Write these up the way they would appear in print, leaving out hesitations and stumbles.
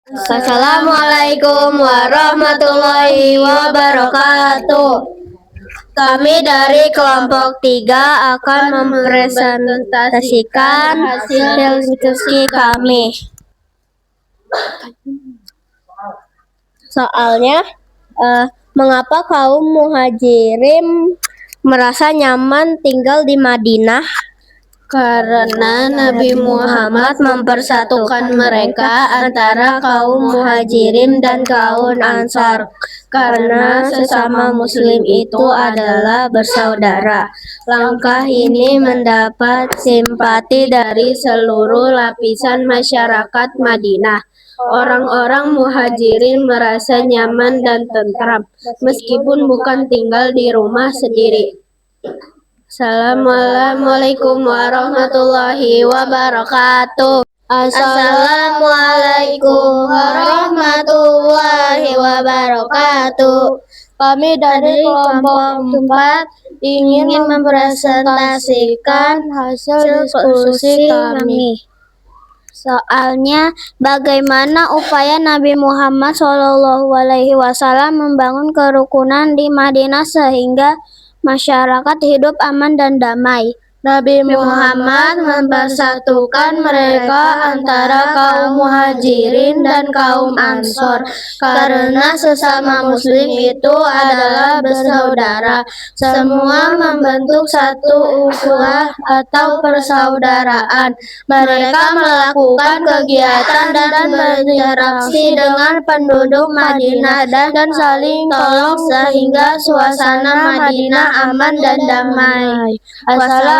Assalamualaikum warahmatullahi wabarakatuh. Kami dari kelompok 3 akan mempresentasikan hasil diskusi kami. Soalnya, mengapa kaum muhajirin merasa nyaman tinggal di Madinah? Karena Nabi Muhammad mempersatukan mereka antara kaum muhajirin dan kaum ansar. Karena sesama muslim itu adalah bersaudara. Langkah ini mendapat simpati dari seluruh lapisan masyarakat Madinah. Orang-orang muhajirin merasa nyaman dan tentram, meskipun bukan tinggal di rumah sendiri. Assalamualaikum warahmatullahi wabarakatuh. Assalamualaikum warahmatullahi wabarakatuh. Kami dari kelompok 4 ingin mempresentasikan hasil diskusi kami. Soalnya, bagaimana upaya Nabi Muhammad SAW membangun kerukunan di Madinah sehingga masyarakat hidup aman dan damai. Nabi Muhammad mempersatukan mereka antara kaum muhajirin dan kaum ansor karena sesama muslim itu adalah bersaudara. Semua membentuk satu ukhuwah atau persaudaraan. Mereka melakukan kegiatan dan berinteraksi dengan penduduk Madinah dan saling tolong sehingga suasana Madinah aman dan damai.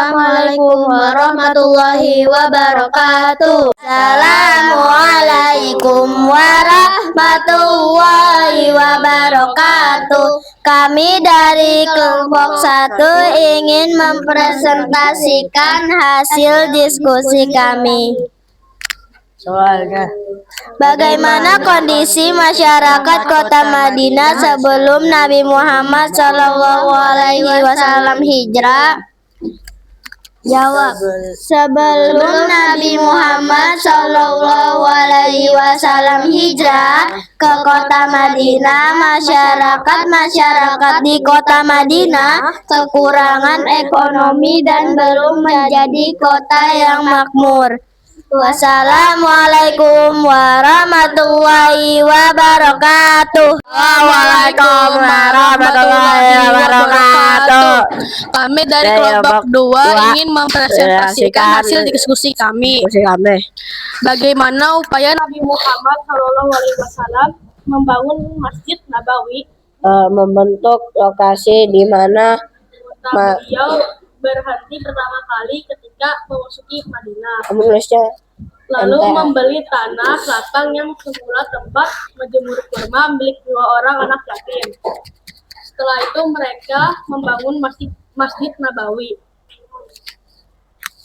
Assalamualaikum warahmatullahi wabarakatuh. Assalamualaikum warahmatullahi wabarakatuh. Kami dari kelompok 1 ingin mempresentasikan hasil diskusi kami. Soalnya, bagaimana kondisi masyarakat kota Madinah sebelum Nabi Muhammad SAW hijrah? Jawab. Sebelum Nabi Muhammad SAW hijrah ke kota Madinah, masyarakat di kota Madinah kekurangan ekonomi dan belum menjadi kota yang makmur. Wassalamualaikum warahmatullahi wabarakatuh. Waalaikumsalam warahmatullahi wabarakatuh. Kami dari kelompok 2 ingin mempresentasikan hasil diskusi kami. Bagaimana upaya Nabi Muhammad SAW membangun Masjid Nabawi? Membentuk lokasi di mana Beliau berhenti pertama kali ketika memasuki Madinah. Lalu membeli tanah lapang yang semula tempat menjemur kurma milik 2 orang anak yatim. Setelah itu mereka membangun Masjid Nabawi.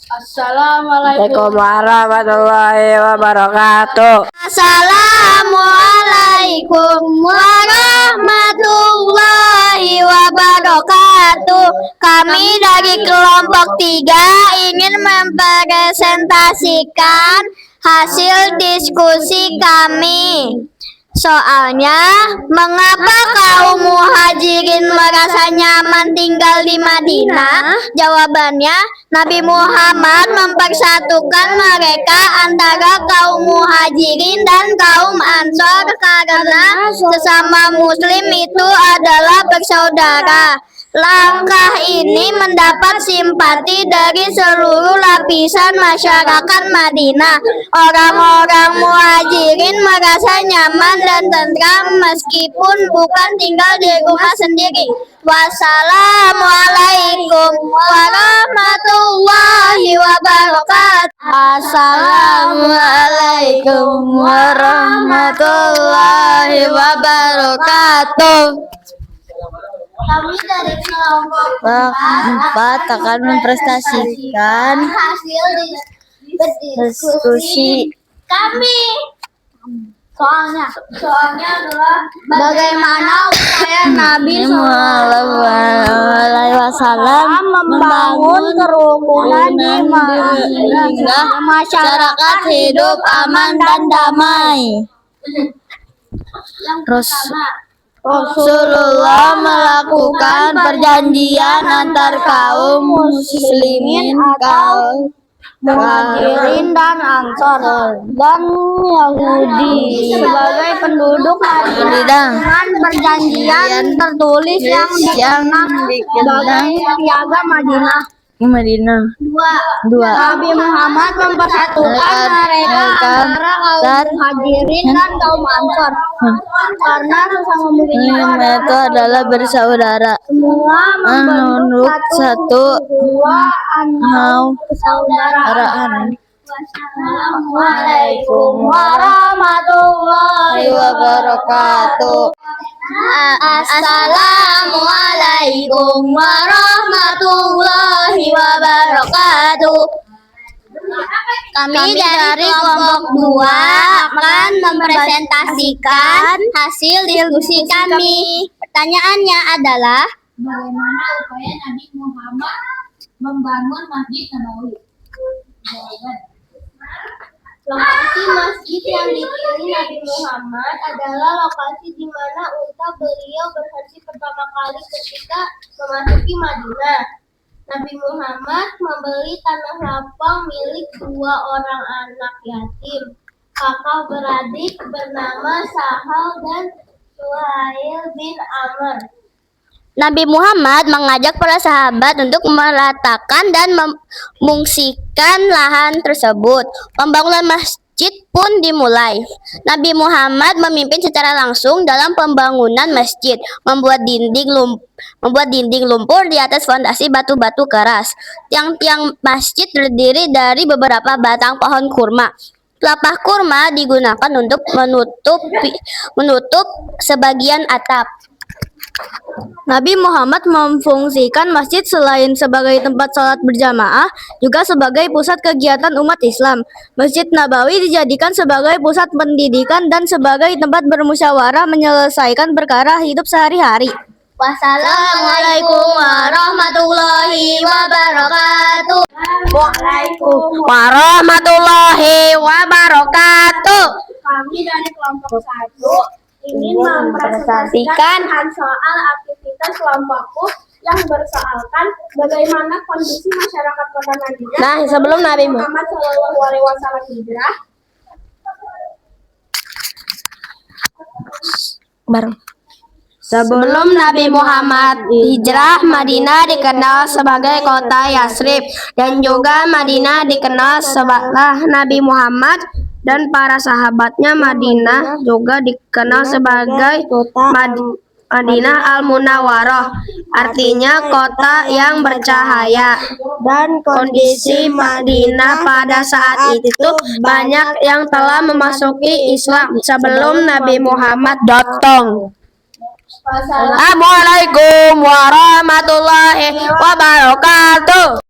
Assalamualaikum warahmatullahi wabarakatuh. Assalamualaikum warahmatullahi wabarakatuh. Kami dari kelompok 3 ingin mempresentasikan hasil diskusi kami. Soalnya, mengapa kaum muhajirin merasa nyaman tinggal di Madinah? Jawabannya, Nabi Muhammad mempersatukan mereka antara kaum muhajirin dan kaum ansor karena sesama muslim itu adalah bersaudara. Langkah ini mendapat simpati dari seluruh lapisan masyarakat Madinah. Orang-orang muhajirin merasa nyaman dan tentram meskipun bukan tinggal di rumah sendiri. Wassalamualaikum warahmatullahi wabarakatuh. Assalamualaikum warahmatullahi wabarakatuh. Kami dari kelompok 4 akan mempresentasikan hasil diskusi kami. Soalnya adalah bagaimana upaya Nabi SAW membangun kerukunan di Madinah, masyarakat hidup aman dan damai. Rasulullah melakukan perjanjian antar kaum muslimin kaum Muhajirin dan Ansor dan Yahudi sebagai penduduk Madinah dengan perjanjian tertulis yang dikenal sebagai Piagam Madinah. Dua. Nabi Muhammad mempersatukan mereka antara kaum Muhajirin dan kaum Ansor karena sesama muslim Itu adalah bersaudara. semua membentuk Menurut satu satu persaudaraan. Wassalamualaikum warahmatullahi wabarakatuh. Assalamualaikum warahmatullahi wabarakatuh. Kami dari kelompok 2 akan mempresentasikan hasil diskusi kami. Pertanyaannya adalah bagaimana upaya Nabi Muhammad membangun Masjid Nabawi? Jawaban. lokasi masjid yang dipilih Nabi Muhammad adalah lokasi di mana unta beliau berhenti pertama kali ketika memasuki Madinah. Nabi Muhammad membeli tanah lapang milik 2 orang anak yatim, kakak beradik bernama Sahal dan Suhail bin Amr. Nabi Muhammad mengajak para sahabat untuk meratakan dan memungsikan lahan tersebut. Pembangunan masjid pun dimulai. Nabi Muhammad memimpin secara langsung dalam pembangunan masjid, membuat dinding lumpur di atas fondasi batu-batu keras. Tiang-tiang masjid terdiri dari beberapa batang pohon kurma. Pelepah kurma digunakan untuk menutup sebagian atap. Nabi Muhammad memfungsikan masjid selain sebagai tempat sholat berjamaah, juga sebagai pusat kegiatan umat Islam. Masjid Nabawi dijadikan sebagai pusat pendidikan dan sebagai tempat bermusyawarah menyelesaikan perkara hidup sehari-hari. Wassalamualaikum warahmatullahi wabarakatuh. Waalaikumsalam warahmatullahi wabarakatuh. Kami dari kelompok 1 ingin mempresentasikan soal aktivitas kelompokku yang bersoalkan bagaimana kondisi masyarakat kota Madinah. Nah, sebelum Nabi Muhammad SAW hijrah. Sebelum Nabi Muhammad hijrah, Madinah dikenal sebagai kota Yasrib, dan juga Madinah dikenal setelah Nabi Muhammad dan para sahabatnya. Madinah juga dikenal sebagai Madinah Al-Munawwarah, artinya kota yang bercahaya. Dan kondisi Madinah pada saat itu banyak yang telah memasuki Islam sebelum Nabi Muhammad datang. Assalamualaikum warahmatullahi wabarakatuh.